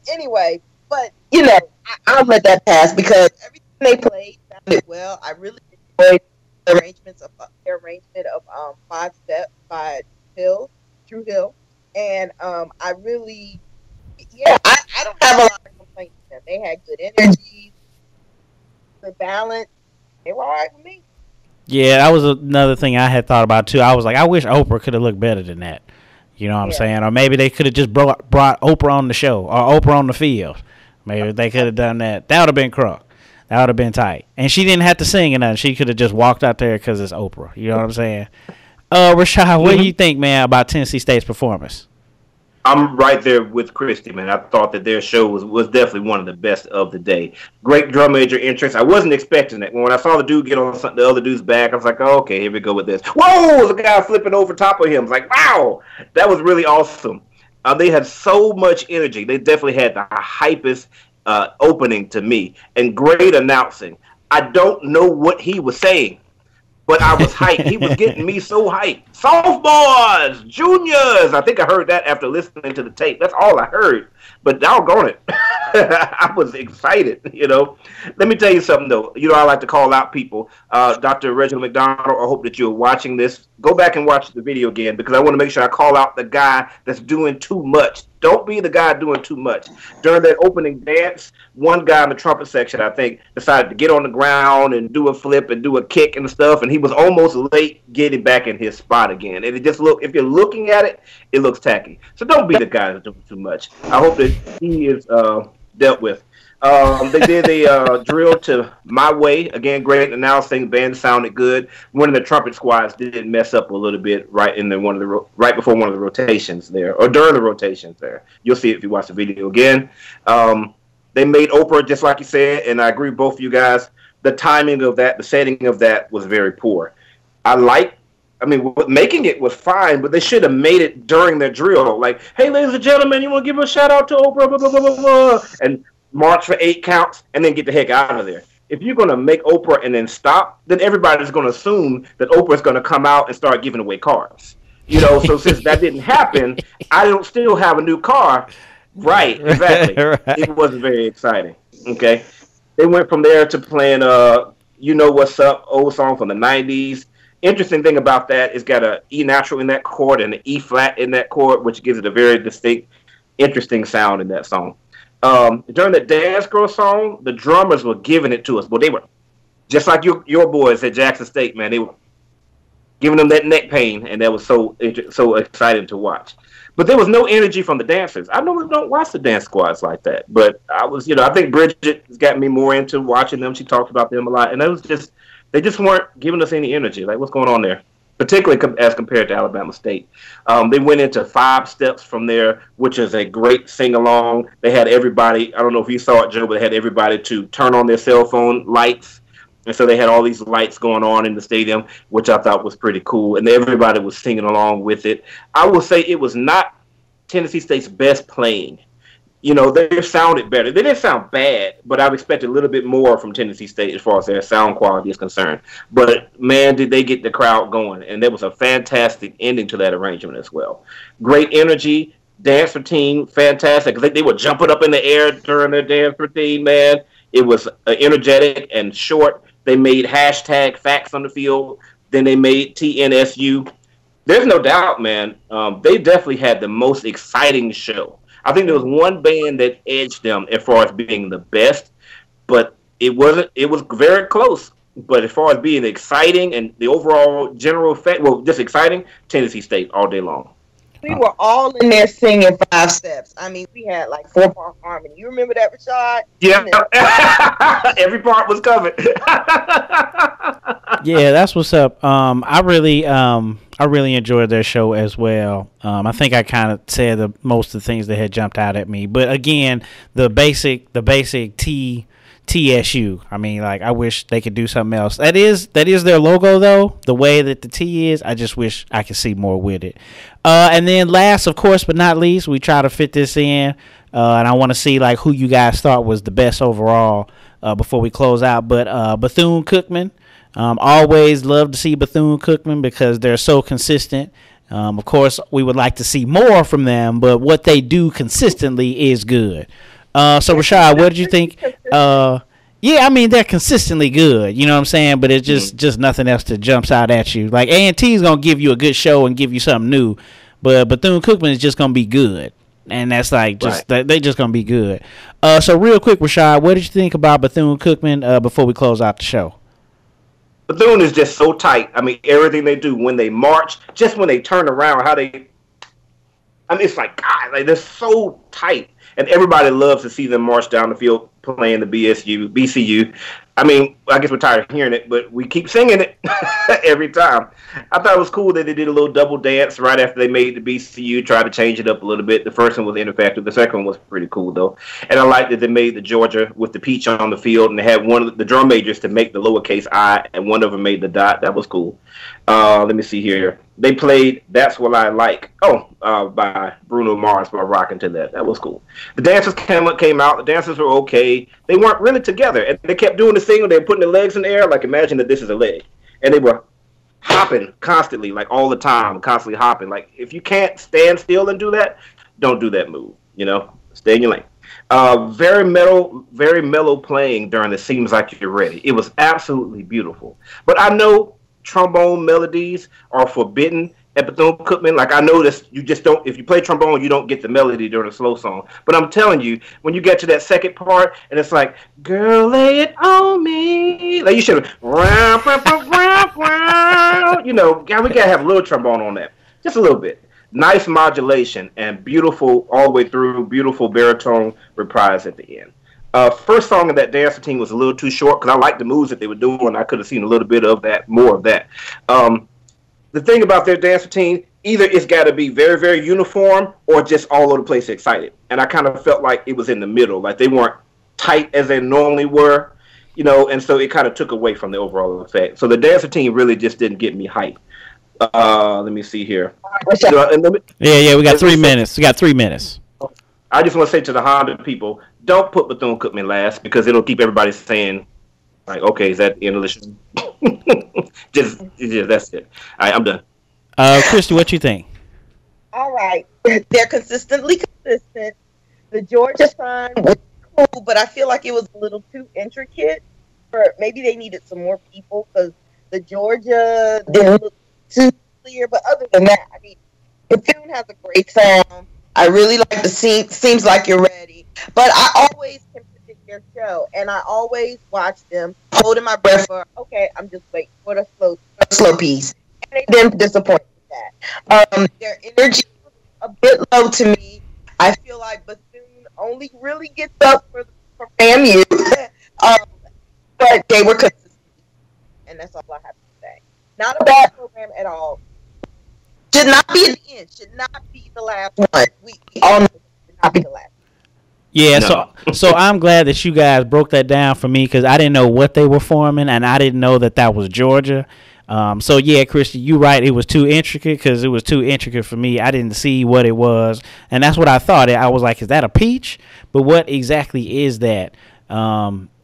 Anyway, but you know, I'll let that pass because everything they played sounded well. I really enjoyed the arrangement of 5 Steps by Drew Hill, and I really, I don't have a lot of complaints with them. They had good energy, good balance. They were all right with me. Yeah, that was another thing I had thought about too. I was like, I wish Oprah could have looked better than that. You know what I'm saying? Or maybe they could have just brought Oprah on the show or Oprah on the field. Maybe they could have done that. That would have been crunk. That would have been tight. And she didn't have to sing or nothing. She could have just walked out there because it's Oprah. You know what I'm saying? Rashad, what do you think, man, about Tennessee State's performance? I'm right there with Christy, man. I thought that their show was definitely one of the best of the day. Great drum major entrance. I wasn't expecting it. When I saw the dude get on the other dude's back, I was like, oh, okay, here we go with this. Whoa, there's a guy flipping over top of him. I was like, wow, that was really awesome. They had so much energy. They definitely had the hypest opening to me. And great announcing. I don't know what he was saying, but I was hyped. He was getting me so hyped. Sophomores, juniors. I think I heard that after listening to the tape. That's all I heard. But doggone it. I was excited, you know. Let me tell you something, though. You know, I like to call out people. Dr. Reginald McDonald, I hope that you're watching this. Go back and watch the video again because I want to make sure I call out the guy that's doing too much. Don't be the guy doing too much. During that opening dance, one guy in the trumpet section, I think, decided to get on the ground and do a flip and do a kick and stuff, and he was almost late getting back in his spot again. And it just if you're looking at it, it looks tacky. So don't be the guy that's doing too much. I hope that he is dealt with. They did a drill to My Way. Again, great announcing. Band sounded good. One of the trumpet squads did mess up a little bit right before one of the rotations there, or during the rotations there. You'll see it if you watch the video again. They made Oprah, just like you said, and I agree with both of you guys. The timing of that, the setting of that was very poor. Making it was fine, but they should have made it during their drill. Like, hey, ladies and gentlemen, you want to give a shout out to Oprah, blah, blah, blah, blah, blah, and march for 8 counts, and then get the heck out of there. If you're going to make Oprah and then stop, then everybody's going to assume that Oprah's going to come out and start giving away cars. You know, so since that didn't happen, I don't still have a new car. Right, exactly. Right. It wasn't very exciting. Okay. They went from there to playing You Know What's Up, old song from the 90s. Interesting thing about that is got an E natural in that chord and an E flat in that chord, which gives it a very distinct, interesting sound in that song. During the Dance Girl song, the drummers were giving it to us, but they were just like your boys at Jackson State, man. They were giving them that neck pain, and that was so exciting to watch. But there was no energy from the dancers. I normally don't watch the dance squads like that, but I think Bridget has got me more into watching them. She talked about them a lot, and they just weren't giving us any energy. Like, what's going on there? Particularly as compared to Alabama State. They went into 5 Steps from there, which is a great sing-along. They had everybody, I don't know if you saw it, Joe, but they had everybody to turn on their cell phone lights. And so they had all these lights going on in the stadium, which I thought was pretty cool. And everybody was singing along with it. I will say it was not Tennessee State's best playing. You know, they sounded better. They didn't sound bad, but I've expected a little bit more from Tennessee State as far as their sound quality is concerned. But, man, did they get the crowd going. And there was a fantastic ending to that arrangement as well. Great energy, dance routine, fantastic. They were jumping up in the air during their dance routine, man. It was energetic and short. They made hashtag facts on the field. Then they made TNSU. There's no doubt, man. They definitely had the most exciting show. I think there was one band that edged them as far as being the best, but it wasn't. It was very close. But as far as being exciting and the overall general effect, well, just exciting, Tennessee State all day long. We were all in there singing 5 Steps. I mean, we had like 4-part harmony. You remember that, Rashad? Yeah. Every part was covered. Yeah, that's what's up. I really I really enjoyed their show as well. I think I kind of said most of the things that had jumped out at me. But again, the basic TSU. I mean, like, I wish they could do something else. That is their logo, though. The way that the T is, I just wish I could see more with it. And then last, of course, but not least, we try to fit this in. And I want to see, like, who you guys thought was the best overall before we close out. But Bethune-Cookman, always love to see Bethune-Cookman because they're so consistent. Of course, we would like to see more from them, but what they do consistently is good. So, Rashad, what did you think? Yeah, I mean, they're consistently good, you know what I'm saying? But it's just nothing else that jumps out at you. Like, A&T is going to give you a good show and give you something new, but Bethune-Cookman is just going to be good. And that's like, they just going to be good. So, real quick, Rashad, what did you think about Bethune-Cookman before we close out the show? Bethune is just so tight. I mean, everything they do, when they march, just when they turn around, it's like, God, like, they're so tight. And everybody loves to see them march down the field playing the BCU. I mean, I guess we're tired of hearing it, but we keep singing it every time. I thought it was cool that they did a little double dance right after they made the BCU, tried to change it up a little bit. The first one was ineffective. The second one was pretty cool, though. And I liked that they made the Georgia with the peach on the field, and they had one of the drum majors to make the lowercase I, and one of them made the dot. That was cool. Let me see here. They played That's What I Like. By Bruno Mars, by rocking to that. That was cool. The dancers came out. The dancers were okay. They weren't really together. And they kept doing this thing where they were putting their legs in the air. Like, imagine that this is a leg. And they were hopping constantly, like all the time, constantly hopping. Like, if you can't stand still and do that, don't do that move. You know, stay in your lane. Very mellow playing during the Seems Like You're Ready. It was absolutely beautiful. But I know trombone melodies are forbidden at Bethune-Cookman. Like, I know this, you just don't, if you play trombone, you don't get the melody during a slow song. But I'm telling you, when you get to that second part, and it's like, girl, lay it on me. Like, you should have, you know, we gotta have a little trombone on that. Just a little bit. Nice modulation and beautiful all the way through, beautiful baritone reprise at the end. First song of that dance routine was a little too short because I liked the moves that they were doing. I could have seen a little bit of that, more of that. The thing about their dance routine, either it's got to be very, very uniform or just all over the place excited. And I kind of felt like it was in the middle. Like, they weren't tight as they normally were, you know, and so it kind of took away from the overall effect. So the dance routine really just didn't get me hyped. Let me see here. Yeah, we got 3 minutes. We got 3 minutes. I just want to say to the Honda people, don't put Bethune-Cookman last because it'll keep everybody saying, like, okay, is that the end of the show? just that's it. All right, I'm done. Christy, what you think? All right. They're consistently consistent. The Georgia sign was cool, but I feel like it was a little too intricate. Or maybe they needed some more people because the Georgia didn't look too clear. But other than that, I mean, Bethune has a great song. I really like the Seems Like You're Ready. But I always can predict their show, and I always watch them holding my breath for, okay, I'm just waiting for the slow piece. And they didn't disappoint with that. Their energy was a bit low to me. I feel like Bethune only really gets up for FAMU. But they were consistent. And that's all I have to say. Not a bad program at all. Should not be an end. Should not be the last one. We all know it should not be the last. Yeah, no. So I'm glad that you guys broke that down for me because I didn't know what they were forming and I didn't know that was Georgia. So yeah, Christy, you're right. It was too intricate because it was too intricate for me. I didn't see what it was, and that's what I thought. I was like, is that a peach? But what exactly is that?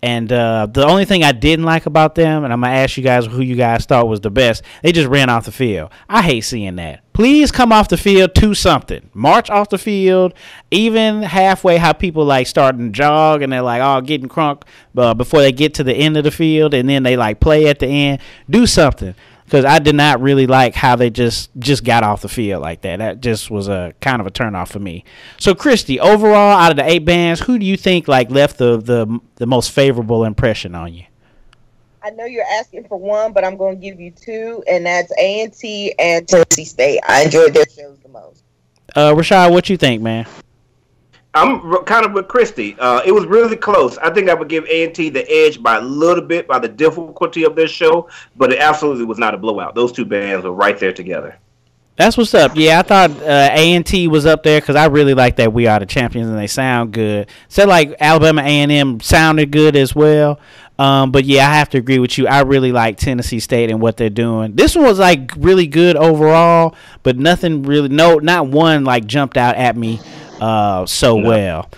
And the only thing I didn't like about them, and I'm going to ask you guys who you guys thought was the best, they just ran off the field. I hate seeing that. Please come off the field to something. March off the field, even halfway how people like starting to jog and they're like, oh, getting crunk before they get to the end of the field and then they like play at the end. Do something. Because I did not really like how they just got off the field like that. That just was a kind of a turnoff for me. So, Christy, overall, out of the 8 bands, who do you think like left the most favorable impression on you? I know you're asking for one, but I'm going to give you 2, and that's A&T and Tennessee State. I enjoyed their shows the most. Rashad, what you think, man? I'm kind of with Christy. It was really close. I think I would give A&T the edge by a little bit by the difficulty of their show, but it absolutely was not a blowout. Those two bands were right there together. That's what's up. Yeah, I thought A&T was up there because I really like that We Are the Champions and they sound good. So like Alabama A&M sounded good as well. But yeah, I have to agree with you. I really like Tennessee State and what they're doing. This one was like really good overall, but nothing really, not one like jumped out at me well.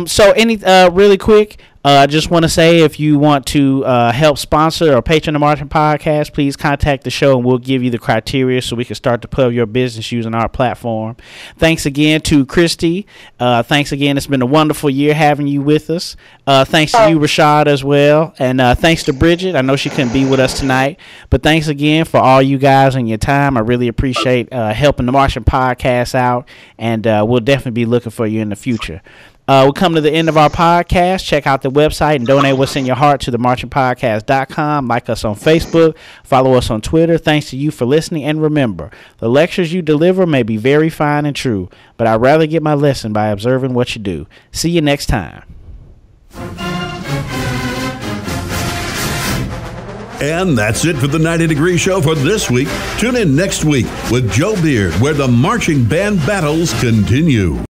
So any really quick, I just want to say if you want to help sponsor or patron the Marching Podcast, please contact the show and we'll give you the criteria so we can start to put up your business using our platform. Thanks again to Christy. Thanks again. It's been a wonderful year having you with us. Thanks to you, Rashad, as well. And thanks to Bridget. I know she couldn't be with us tonight, but thanks again for all you guys and your time. I really appreciate helping the Marching Podcast out, and we'll definitely be looking for you in the future. We'll come to the end of our podcast. Check out the website and donate what's in your heart to themarchingpodcast.com. Like us on Facebook. Follow us on Twitter. Thanks to you for listening. And remember, the lectures you deliver may be very fine and true, but I'd rather get my lesson by observing what you do. See you next time. And that's it for the 90 Degree Show for this week. Tune in next week with Joe Beard, where the marching band battles continue.